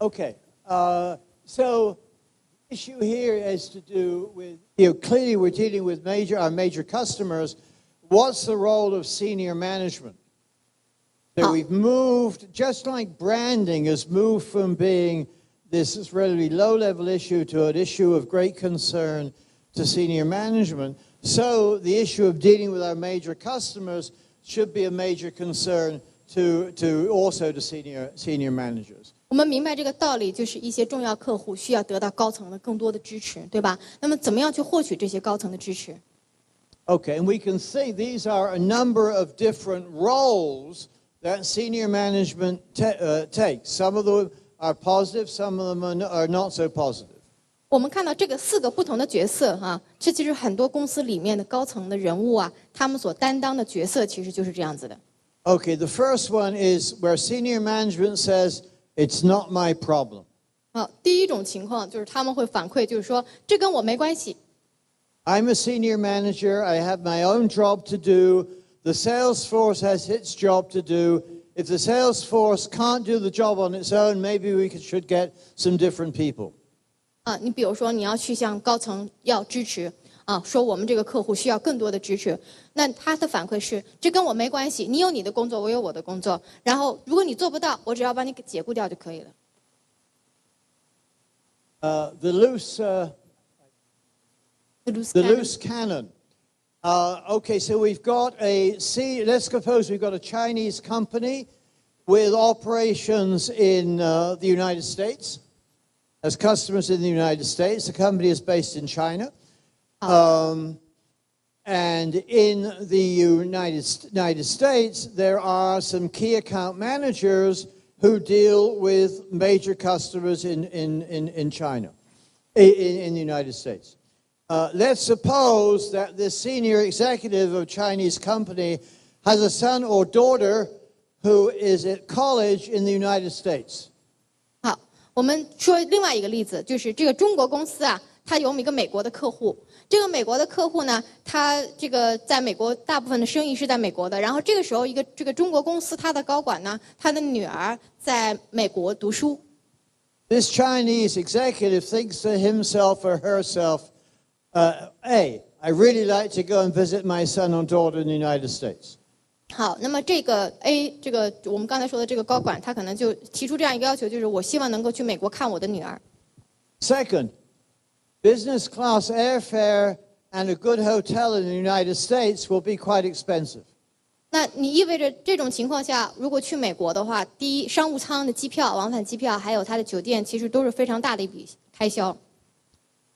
Okay, so the issue here is to do with, clearly we're dealing with our major customers. What's the role of senior management? So we've moved, just like branding has moved from being this relatively low-level issue to an issue of great concern to senior management. So the issue of dealing with our major customers should be a major concern to senior managers. 我们明白这个道理，就是一些重要客户需要得到高层的更多的支持，对吧？那么怎么样去获取这些高层的支持？ Okay, and we can see these are a number of different roles that senior management takes. Some of them are positive, some of them are not so positive. 我们看到这个4个不同的角色哈，这其实很多公司里面的高层的人物啊，他们所担当的角色其实就是这样子的。Okay, the first one is where senior management says it's not my problem. 第一种情况就是他们会反馈，就是说这跟我没关系。I'm a senior manager. I have my own job to do. The sales force has its job to do. If the sales force can't do the job on its own, maybe we should get some different people. 你比如说你要去向高层要支持说我们这个客户需要更多的支持，那他的反馈是这跟我没关系，你有你的工作，我有我的工作，然后如果你做不到，我只要把你给解雇掉就可以了。The loose cannon. Okay, so we've got let's suppose we've got a Chinese company with operations in the United States, has customers in the United States. The company is based in China. And in the United States, there are some key account managers who deal with major customers in China, in the United States. Let's suppose that this senior executive of a Chinese company has a son or daughter who is at college in the United States. 好，我们说另外一个例子，就是这个中国公司啊，它有一个美国的客户。这个美国的客户呢，他这个在美国大部分的生意是在美国的。然后这个时候，这个中国公司它的高管呢，他的女儿在美国读书。This Chinese executive thinks to himself or herself, I really like to go and visit my son or daughter in the United States. 好，那么这个 A， 这个我们刚才说的这个高管，他可能就提出这样一个要求，就是我希望能够去美国看我的女儿。Second, business class airfare and a good hotel in the United States will be quite expensive. 那你意味着这种情况下，如果去美国的话，第一，商务舱的机票、往返机票，还有它的酒店，其实都是非常大的一笔开销。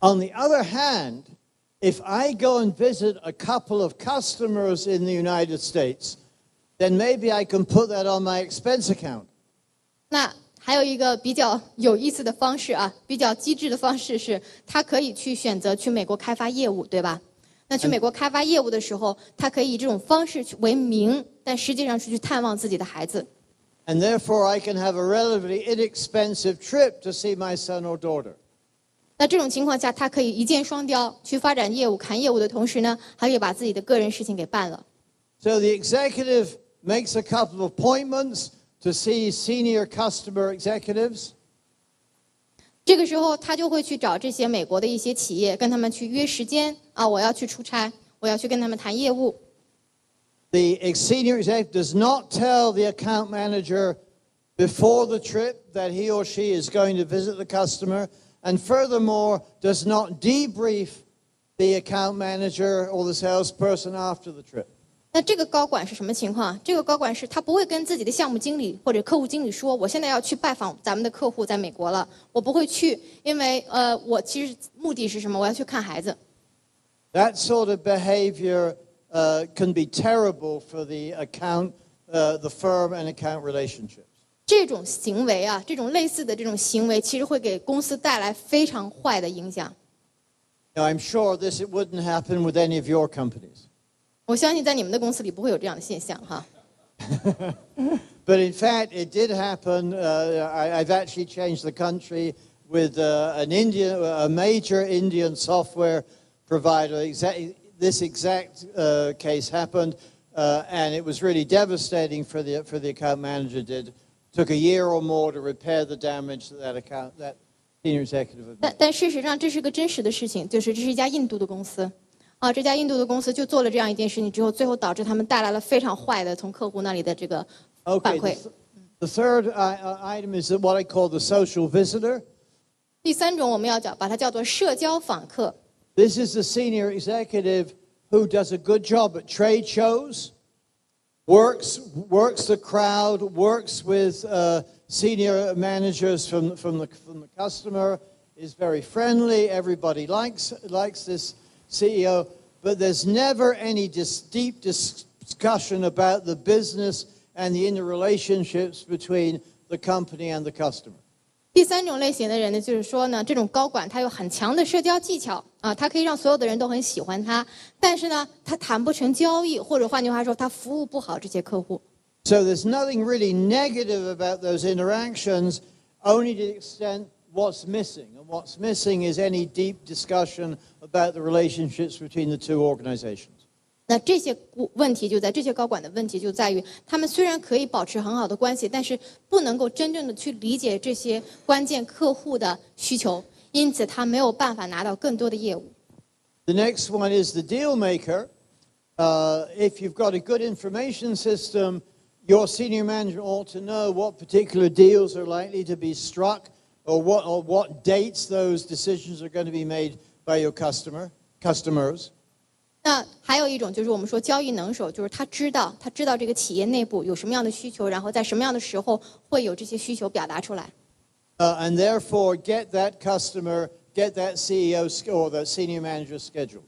On the other hand, if I go and visit a couple of customers in the United States, then maybe I can put that on my expense account. 那还有一个比较有意思的方式啊，比较机智的方式是，他可以去选择去美国开发业务，对吧？那去美国开发业务的时候，他可以以这种方式为名，但实际上是去探望自己的孩子。And therefore, I can have a relatively inexpensive trip to see my son or daughter. 那这种情况下，他可以一箭双雕，去发展业务、谈业务的同时呢，还可以把自己的个人事情给办了。So the executive makes a couple of appointments to see senior customer executives. 这个时候，他就会去找这些美国的一些企业，跟他们去约时间我要去出差，我要去跟他们谈业务。The senior executive does not tell the account manager before the trip that he or she is going to visit the customer, and furthermore, does not debrief the account manager or the salesperson after the trip. 那这个高管是什么情况？这个高管是他不会跟自己的项目经理或者客户经理说，我现在要去拜访咱们的客户在美国了，我不会去，因为我其实目的是什么？我要去看孩子。That sort of behavior can be terrible for the firm and account relationships. 这种行为啊，这种类似的这种行为，其实会给公司带来非常坏的影响。Now, I'm sure this wouldn't happen with any of your companies. 我相信在你们的公司里不会有这样的现象哈。But in fact, it did happen. I've actually changed the country with a major Indian software provider. This exact case happened, and it was really devastating for the account manager. took a year or more to repair the damage that senior executive had made. 但事实上这是个真实的事情，就是这是一家印度的公司，这家印度的公司就做了这样一件事情之后，最后导致他们带来了非常坏的从客户那里的这个反馈。The third item is what I call the social visitor. 第三种我们要把它叫做社交访客。This is the senior executive who does a good job at trade shows, works the crowd, works with senior managers from the customer, is very friendly. Everybody likes this CEO, but there's never any deep discussion about the business and the interrelationships between the company and the customer. 第三种类型的人呢，就是说呢，这种高管他有很强的社交技巧他可以让所有的人都很喜欢他，但是呢，他谈不成交易，或者换句话说，他服务不好这些客户。So there's nothing really negative about those interactions, only to the extent what's missing. And what's missing is any deep discussion about the relationships between the two organizations. 那这些问题就在这些高管的问题就在于，他们虽然可以保持很好的关系，但是不能够真正的去理解这些关键客户的需求，因此他没有办法拿到更多的业务。The next one is the deal maker. If you've got a good information system, your senior manager ought to know what particular deals are likely to be struck, or what dates those decisions are going to be made by your customers. 那还有一种就是我们说交易能手，就是他知道这个企业内部有什么样的需求，然后在什么样的时候会有这些需求表达出来。And therefore get that customer, get that CEO or the senior manager scheduled.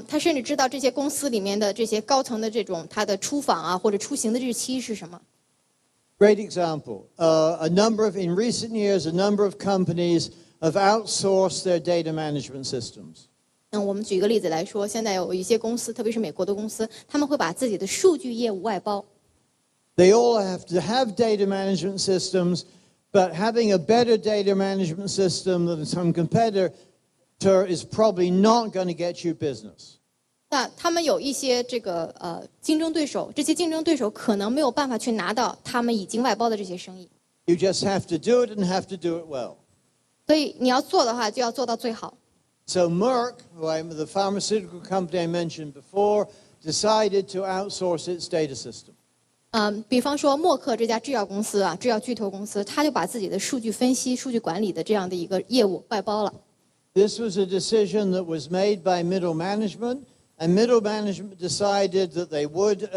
他甚至知道这些公司里面的这些高层的这种他的出访或者出行的日期是什么。Great example. In recent years, a number of companies have outsourced their data management systems. 我们举一个例子来说，现在有一些公司，特别是美国的公司，他们会把自己的数据业务外包。They all have to have data management systems, but having a better data management system than some competitor is probably not going to get you business. 那他们有一些这个竞争对手，这些竞争对手可能没有办法去拿到他们已经外包的这些生意。You just have to do it and have to do it well. 所以你要做的话，就要做到最好。So Merck, the pharmaceutical company I mentioned before, decided to outsource its data system. 比方说默克这家制药公司制药巨头公司，他就把自己的数据分析、数据管理的这样的一个业务外包了。This was a decision that was made by middle management, and middle management decided that they would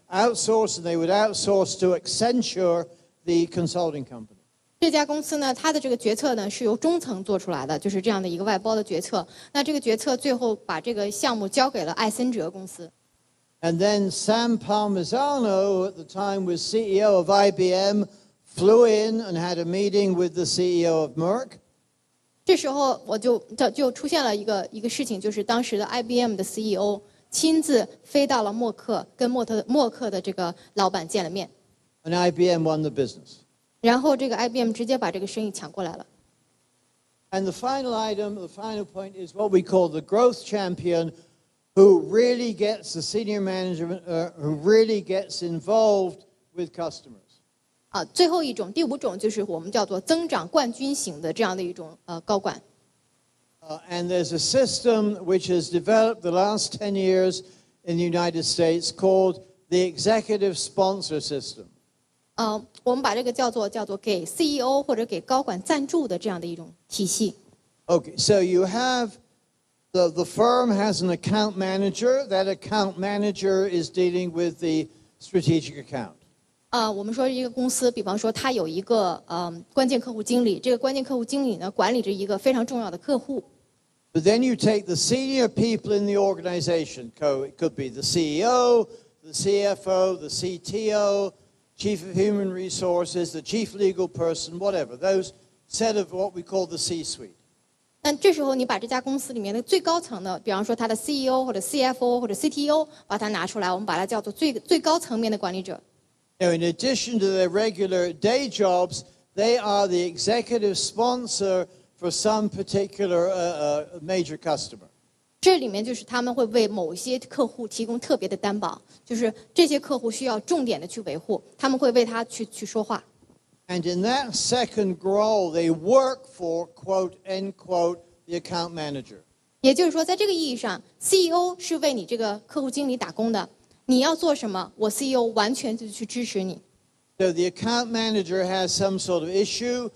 outsource, and they would outsource to Accenture, the consulting company. 这家公司呢，它的这个决策呢是由中层做出来的，就是这样的一个外包的决策。那这个决策最后把这个项目交给了艾森哲公司。And then Sam Palmisano, at the time was CEO of IBM, flew in and had a meeting with the CEO of Merck. 这时候就出现了一个事情，就是当时的 IBM 的 CEO 亲自飞到了默克，跟默克的这个老板见了面。And IBM won the business. 然后这个 IBM 直接把这个生意抢过来了。And the final item, the final point is what we call the growth champion, who really gets the senior management, who really gets involved with customers. 最后一种，第五种就是我们叫做增长冠军型的这样的一种高管。And there's a system which has developed the last 10 years in the United States called the executive sponsor system. 我们把这个叫做给 CEO 或者给高管赞助的这样的一种体系。Okay, so you have the firm has an account manager. That account manager is dealing with the strategic account. 我们说一个公司，比方说它有一个关键客户经理，这个关键客户经理呢管理着一个非常重要的客户。But then you take the senior people in the organization. It could be the CEO, the CFO, the CTO, Chief of Human Resources, the Chief Legal Person, whatever. Those set of what we call the C-suite. 但这时候你把这家公司里面的最高层的，比方说他的 CEO 或者 CFO 或者 CTO， 把它拿出来，我们把它叫做最高层面的管理者。Now, in addition to their regular day jobs, they are the executive sponsor for some particular major customer. 这里面就是他们会为某些客户提供特别的担保，就是这些客户需要重点的去维护，他们会为他去说话。And in that second role, they work for, quote, end quote, the account manager. 也就是说，在这个意义上 ，CEO 是为你这个客户经理打工的。你要做什么，我 CEO 完全就去支持你。So the account manager has some sort of issue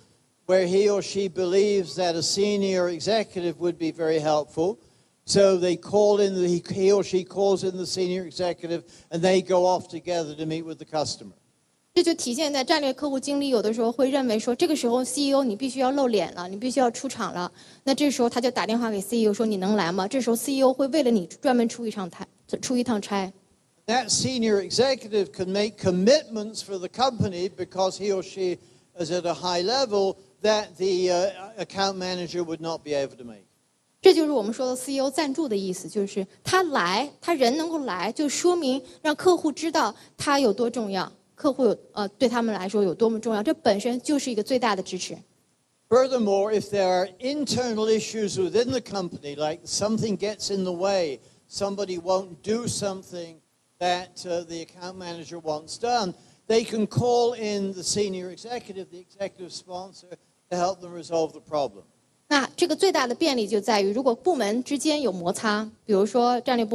where he or she believes that a senior executive would be very helpful. So they call in, he or she calls in the senior executive, and they go off together to meet with the customer. 这就体现在战略客户经理有的时候会认为说，这个时候 CEO 你必须要露脸了，你必须要出场了。那这时候他就打电话给 CEO 说：“你能来吗？”这时候 CEO 会为了你专门出一趟差。That senior executive can make commitments for the company because he or she is at a high level that the account manager would not be able to make. 这就是我们说的 CEO 赞助的意思，就是他来，他人能够来，就说明让客户知道他有多重要，客户对他们来说有多么重要，这本身就是一个最大的支持。Furthermore, if there are internal issues within the company, like something gets in the way, somebody won't do something that the account manager wants done, they can call in the senior executive, the executive sponsor, to help them resolve the problem. 那这个最大的便利就在于，如果部门之间有摩擦，比如说战略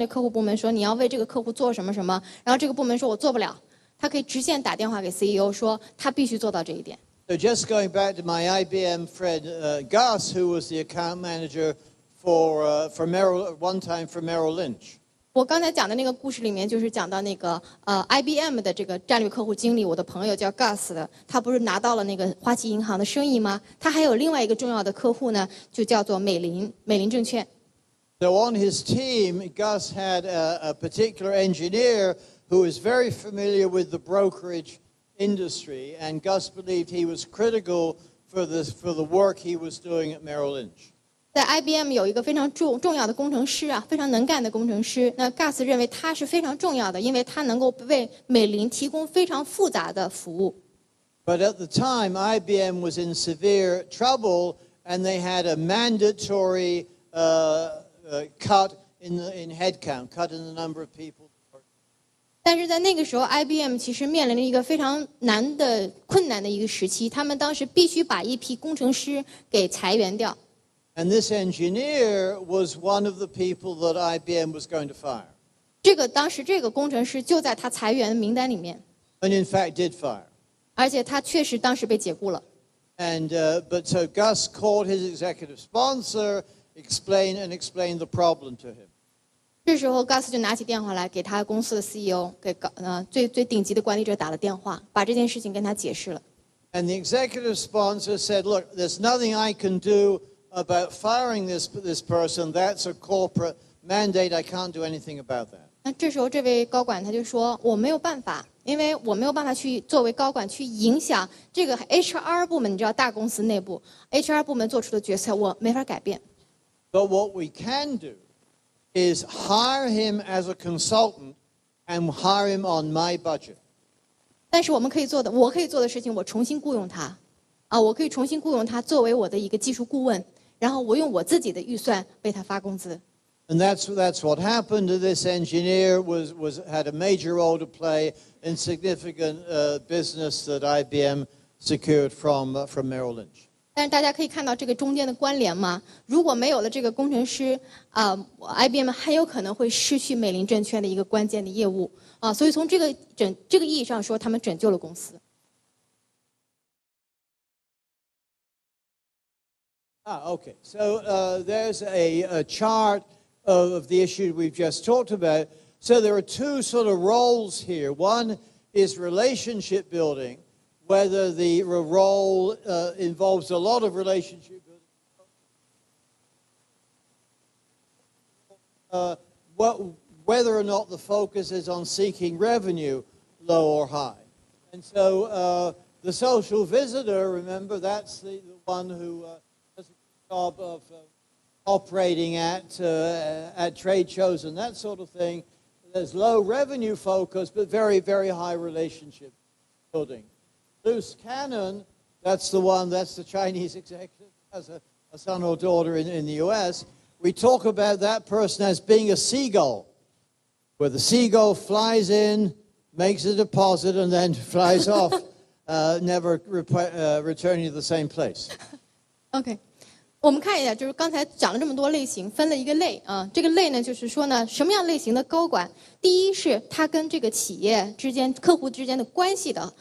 客户部门说你要为这个客户做什么什么，然后这个部门说我做不了，他可以直线打电话给 CEO 说他必须做到这一点。So just going back to my IBM friend Gus, who was the account manager for one time for Merrill Lynch. 我刚才讲的那个故事里面，就是讲到那个IBM 的这个战略客户经理，我的朋友叫 Gus 的，他不是拿到了那个花旗银行的生意吗？他还有另外一个重要的客户呢，就叫做美林证券。So on his team, Gus had a particular engineer who was very familiar with the brokerage industry, and Gus believed he was critical for the work he was doing at Merrill Lynch. 在 IBM 有一个非常重要的工程师啊，非常能干的工程师。那 Gus 认为他是非常重要的，因为他能够为美林提供非常复杂的服务。But at the time, IBM was in severe trouble, and they had a mandatory cut in headcount, cut in the number of people. 但是在那个时候 ，IBM 其实面临了一个非常困难的一个时期，他们当时必须把一批工程师给裁员掉。And this engineer was one of the people that IBM was going to fire. 当时这个工程师就在他裁员的名单里面。And in fact did fire. 而且他确实当时被解雇了。And but so Gus called his executive sponsor, explained the problem to him. 这时候 Gus 就拿起电话来给他公司的 CEO， 给最顶级的管理者打了电话，把这件事情跟他解释了。And the executive sponsor said, "Look, there's nothing I can do about firing this person. That's a corporate mandate. I can't do anything about that." 那这时候这位高管他就说：“我没有办法，因为我没有办法去作为高管去影响这个 HR 部门。你知道大公司内部 HR 部门做出的决策，我没法改变。” But what we can do is hire him as a consultant and hire him on my budget. 但是我可以做的事情，我重新雇佣他，我可以重新雇佣他作为我的一个技术顾问，然后我用我自己的预算为他发工资。And that's what happened. This engineer had a major role to play in significant business that IBM secured from Merrill Lynch. 但是大家可以看到这个中间的关联吗？如果没有了这个工程师，IBM 很有可能会失去美林证券的一个关键的业务所以从这个意义上说，他们拯救了公司。Okay. So there's a chart of the issue we've just talked about. So there are two sort of roles here. One is relationship building, whether the role involves a lot of relationship building, whether or not the focus is on seeking revenue, low or high. And so the social visitor, remember, that's the one who does a job of operating at trade shows and that sort of thing. There's low revenue focus, but very, very high relationship building. Loose cannon, that's the Chinese executive, has a son or daughter in the U.S. We talk about that person as being a seagull, where the seagull flies in, makes a deposit, and then flies off. never returning to the same place. OK， 我们看一下，就是刚才讲了这么多类型，分了一个类啊。这个类呢，就是说呢，什么样类型的高管，第一是他跟这个企业之间、客户之间的关系的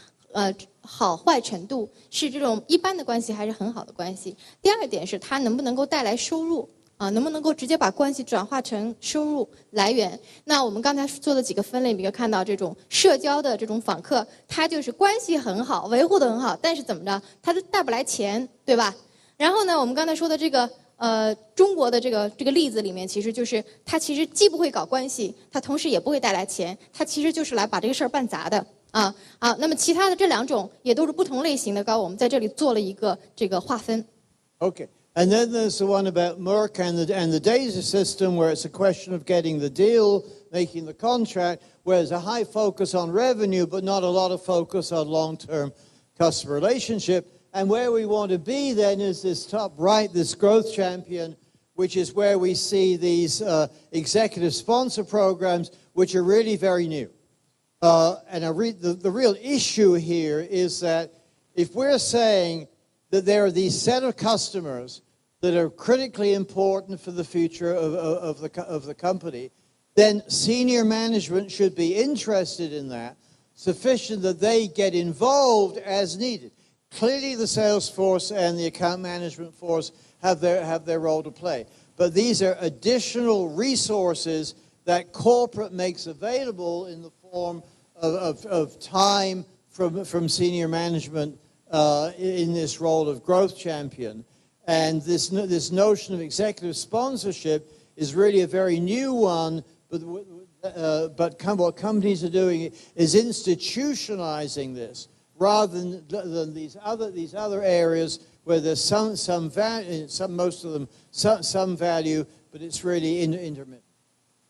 好坏程度，是这种一般的关系还是很好的关系。第二点是他能不能够带来收入。能不能够直接把关系转化成收入来源？那我们刚才做的几个分类，你可以看到这种社交的这种访客，他就是关系很好，维护得很好，但是怎么着，他都带不来钱，对吧？然后呢，我们刚才说的这个中国的这个例子里面，其实就是他其实既不会搞关系，他同时也不会带来钱，他其实就是来把这个事儿办砸的啊。好，那么其他的这两种也都是不同类型的高，我们在这里做了一个这个划分。Okay. And then there's the one about Merck and the data system, where it's a question of getting the deal, making the contract, where there's a high focus on revenue, but not a lot of focus on long-term customer relationship. And where we want to be then is this top right, this growth champion, which is where we see these executive sponsor programs, which are really very new. And the real issue here is that if we're saying that there are these set of customers that are critically important for the future of the company, then senior management should be interested in that, sufficient that they get involved as needed. Clearly the sales force and the account management force have their role to play. But these are additional resources that corporate makes available in the form of time from senior management in this role of growth champion. And this notion of executive sponsorship is really a very new one, but what companies are doing is institutionalizing this rather than these other areas where there's some value, most of them some value, but it's really intermittent.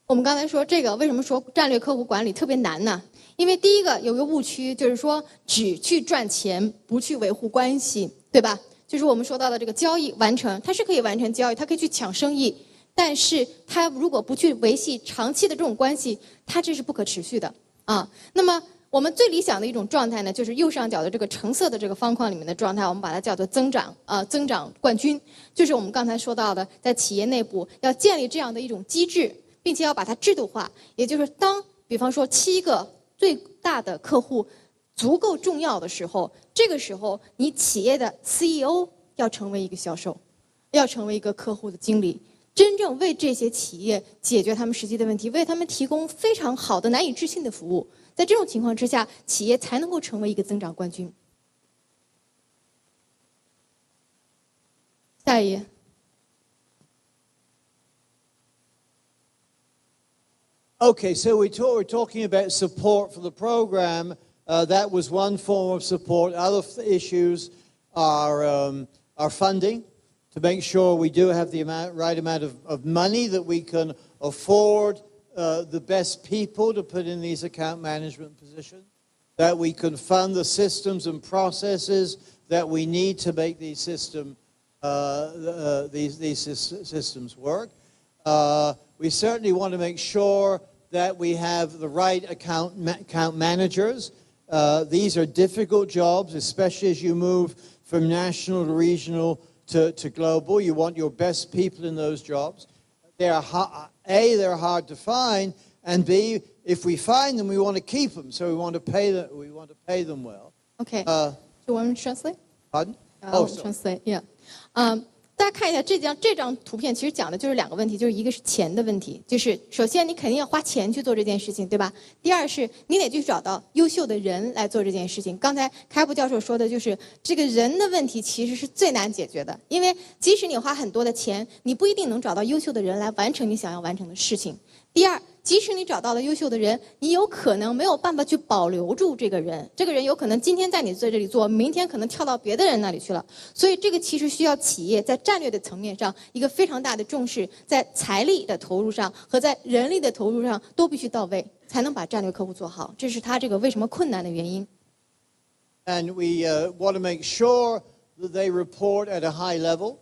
我们刚才说这个为什么说战略客户管理特别难呢？因为第一个有个误区，就是说只去赚钱，不去维护关系，对吧？就是我们说到的这个交易完成，它是可以完成交易，它可以去抢生意，但是它如果不去维系长期的这种关系，它这是不可持续的啊。那么我们最理想的一种状态呢，就是右上角的这个橙色的这个方框里面的状态，我们把它叫做增长冠军，就是我们刚才说到的，在企业内部要建立这样的一种机制，并且要把它制度化，也就是当比方说7个最大的客户足够重要的时候，这个时候你企业的 CEO 要成为一个销售，要成为一个客户的经理，真正为这些企业解决他们实际的问题，为他们提供非常好的难以置信的服务。在这种情况之下，企业才能够成为一个增长冠军。下一页。Okay, so we're talking about support for the program. That was one form of support. Other issues are funding, to make sure we do have the right amount of money that we can afford the best people to put in these account management positions, that we can fund the systems and processes that we need to make these systems work. We certainly want to make sure that we have the right account managers. These are difficult jobs, especially as you move from national to regional to global. You want your best people in those jobs. They're hard to find, and B, if we find them, we want to keep them. So we want to pay them well. Okay. Do you want me to translate? Pardon? Translate. Yeah. 大家看一下这张图片，其实讲的就是2个问题，就是一个是钱的问题，就是首先你肯定要花钱去做这件事情，对吧？第二是你得去找到优秀的人来做这件事情。刚才开普教授说的就是这个人的问题其实是最难解决的，因为即使你花很多的钱，你不一定能找到优秀的人来完成你想要完成的事情。第二，即使你找到了优秀的人，你有可能没有办法去保留住这个人，这个人有可能今天在你这里做，明天可能跳到别的人那里去了。所以这个其实需要企业在战略的层面上一个非常大的重视，在财力的投入上和在人力的投入上都必须到位，才能把战略客户做好。这是他这个为什么困难的原因。And we want to make sure that they report at a high level.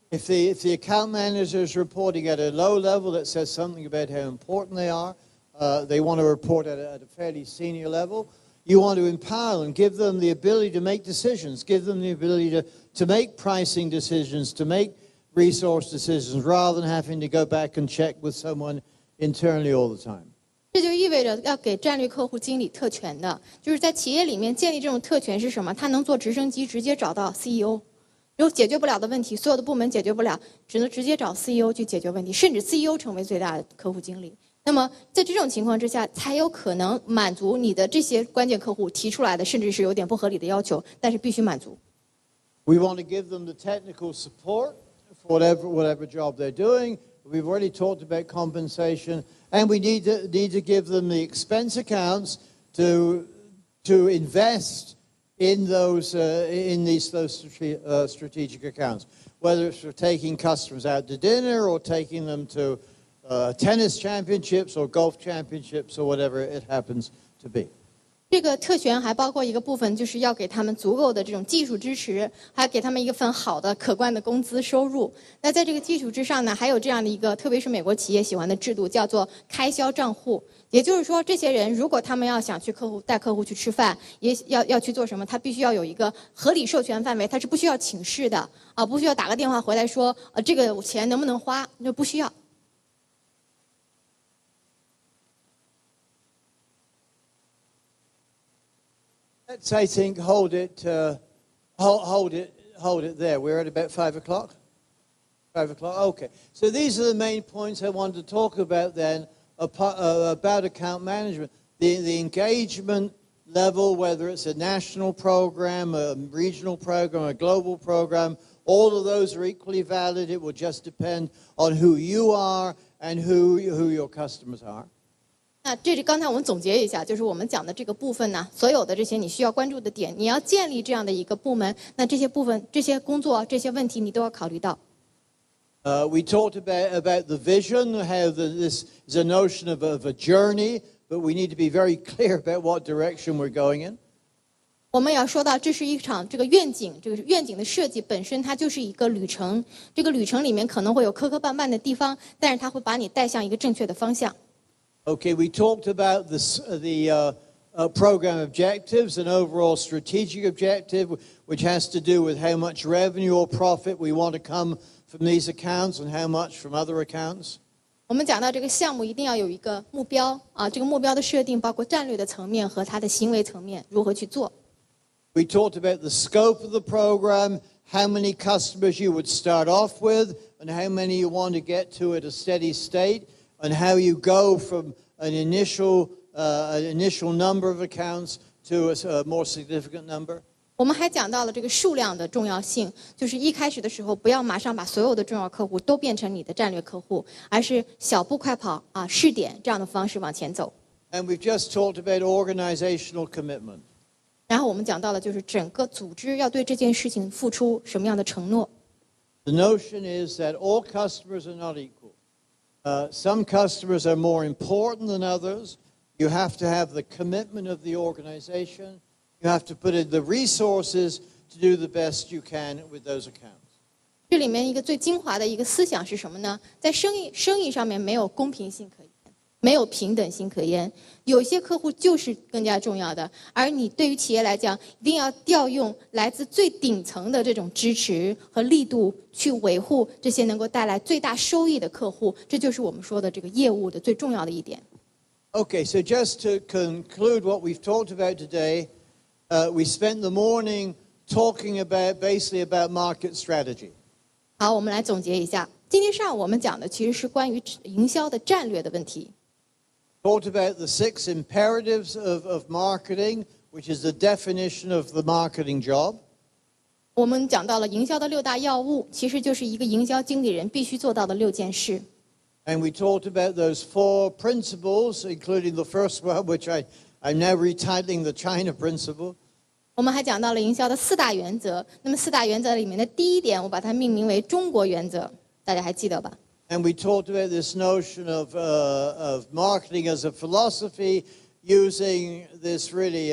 If the account manager is reporting at a low level, that says something about how important they are. They want to report at a fairly senior level. You want to empower them, give them the ability to make decisions, give them the ability to make pricing decisions, to make resource decisions, rather than having to go back and check with someone internally all the time. 这就意味着要给战略客户经理特权的，就是在企业里面建立这种特权是什么？他能坐直升机直接找到 CEO， 有解决不了的问题，所有的部门解决不了，只能直接找 CEO 去解决问题，甚至 CEO 成为最大的客户经理。那么在这种情况之下，才有可能满足你的这些关键客户提出来的，甚至是有点不合理的要求，但是必须满足。We want to give them the technical support for whatever job they're doing. We've already talked about compensation, and we need to give them the expense accounts to invest in those strategic accounts, whether it's for taking customers out to dinner or taking them to tennis championships or golf championships or whatever it happens to be. 这个特权还包括一个部分，就是要给他们足够的这种技术支持，还给他们一份好的可观的工资收入。那在这个基础之上呢，还有这样的一个，特别是美国企业喜欢的制度，叫做开销账户。也就是说，这些人如果他们要想去带客户去吃饭，也要去做什么，他必须要有一个合理授权范围，他是不需要请示的啊，不需要打个电话回来说这个钱能不能花，就不需要。Let's, I think, hold it there. We're at about 5 o'clock. 5 o'clock. Okay. So these are the main points I wanted to talk about then about account management. The engagement level, whether it's a national program, a regional program, a global program, all of those are equally valid. It will just depend on who you are and who your customers are. 那这是刚才我们总结一下，就是我们讲的这个部分呢，所有的这些你需要关注的点，你要建立这样的一个部门，那这些部分、这些工作、这些问题你都要考虑到。We talked about the vision, how this is a notion of a journey, but we need to be very clear about what direction we're going in. 我们要说到，这是一场这个愿景，这个愿景的设计本身它就是一个旅程，这个旅程里面可能会有磕磕绊绊的地方，但是它会把你带向一个正确的方向。Okay, we talked about the program objectives, an overall strategic objective, which has to do with how much revenue or profit we want to come from these accounts and how much from other accounts. 我们讲到这个项目一定要有一个目标啊，这个目标的设定包括战略的层面和它的行为层面如何去做。We talked about the scope of the program, how many customers you would start off with, and how many you want to get to at a steady state. And how you go from an initial number of accounts to a more significant number. 我们还讲到了这个数量的重要性，就是一开始的时候不要马上把所有的重要客户都变成你的战略客户，而是小步快跑啊，试点这样的方式往前走。And we've just talked about organizational commitment. 然后我们讲到了就是整个组织要对这件事情付出什么样的承诺。The notion is that all customers are not equal. Some customers are more important than others. You have to have the commitment of the organization. You have to put in the resources to do the best you can with those accounts. 这里面一个最精华的一个思想是什么呢？在生意上面没有公平性可言，没有平等性可言。有些客户就是更加重要的，而你对于企业来讲，一定要调用来自最顶层的这种支持和力度，去维护这些能够带来最大收益的客户。这就是我们说的这个业务的最重要的一点。Okay, so just to conclude what we've talked about today, we spent the morning talking basically about market strategy. 好，我们来总结一下，今天上午我们讲的其实是关于营销的战略的问题。Talked about the 6 imperatives of marketing, which is the definition of the marketing job. 我们讲到了营销的6大要务，其实就是一个营销经理人必须做到的6件事。And we talked about those 4 principles, including the first one, which I'm now retitling the China principle. 我们还讲到了营销的4大原则，那么4大原则里面的第1点，我把它命名为中国原则，大家还记得吧？ And we talked about this notion of marketing as a philosophy, using this really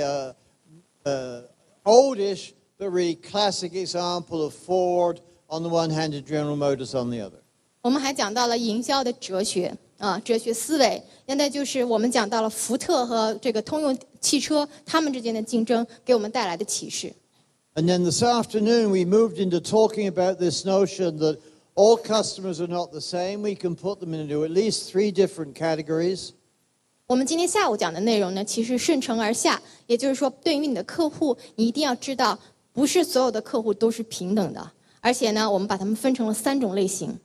oldish but really classic example of Ford on the one hand and General Motors on the other. 我们还讲到了营销的哲学，哲学思维。现在就是我们讲到了福特和这个通用汽车他们之间的竞争给我们带来的启示。And then this afternoon we moved into talking about this notion that all customers are not the same. We can put them into at least 3 different categories. 我们今天下午讲的内容呢，其实顺承而下，也就是说，对于你的客户，你一定要知道，不是所有的客户都是平等的，而且呢，我们把它们分成了3种类型。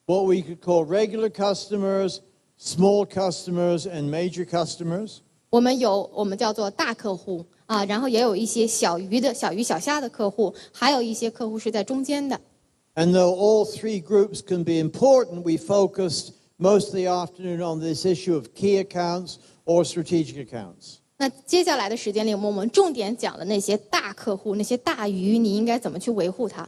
What we could call regular customers, small customers, and major customers. 我们叫做大客户啊，然后也有一些小鱼小虾的客户，还有一些客户是在中间的。And though all 3 groups can be important, we focused most of the afternoon on this issue of key accounts or strategic accounts. 那接下来的时间里，我们重点讲了那些大客户、那些大鱼，你应该怎么去维护它。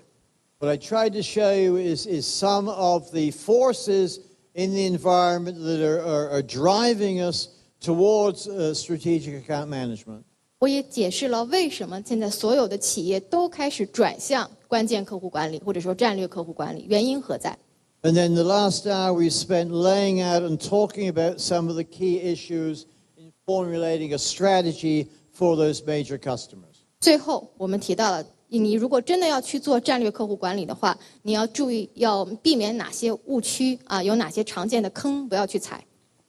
What I tried to show you is some of the forces in the environment that are driving us towards strategic account management. 我也解释了为什么现在所有的企业都开始转向关键客户管理，或者说战略客户管理，原因何在？ And then the last hour we spent laying out and talking about some of the key issues in formulating a strategy for those major customers. 最后我们提到了，你如果真的要去做战略客户管理的话，你要注意要避免哪些误区啊，有哪些常见的坑不要去踩。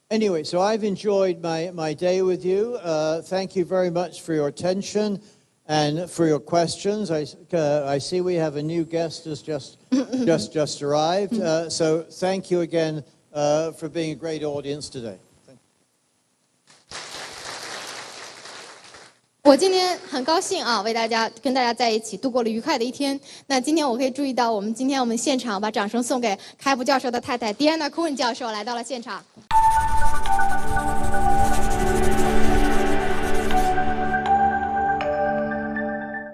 Anyway, so I've enjoyed my day with you. Thank you very much for your attention and for your questions. I see we have a new guest has just arrived. So thank you again for being a great audience today. 我今天很高兴啊，跟大家在一起度过了愉快的一天。那今天我可以注意到，我们现场把掌声送给开普教授的太太迪安娜·库恩教授来到了现场。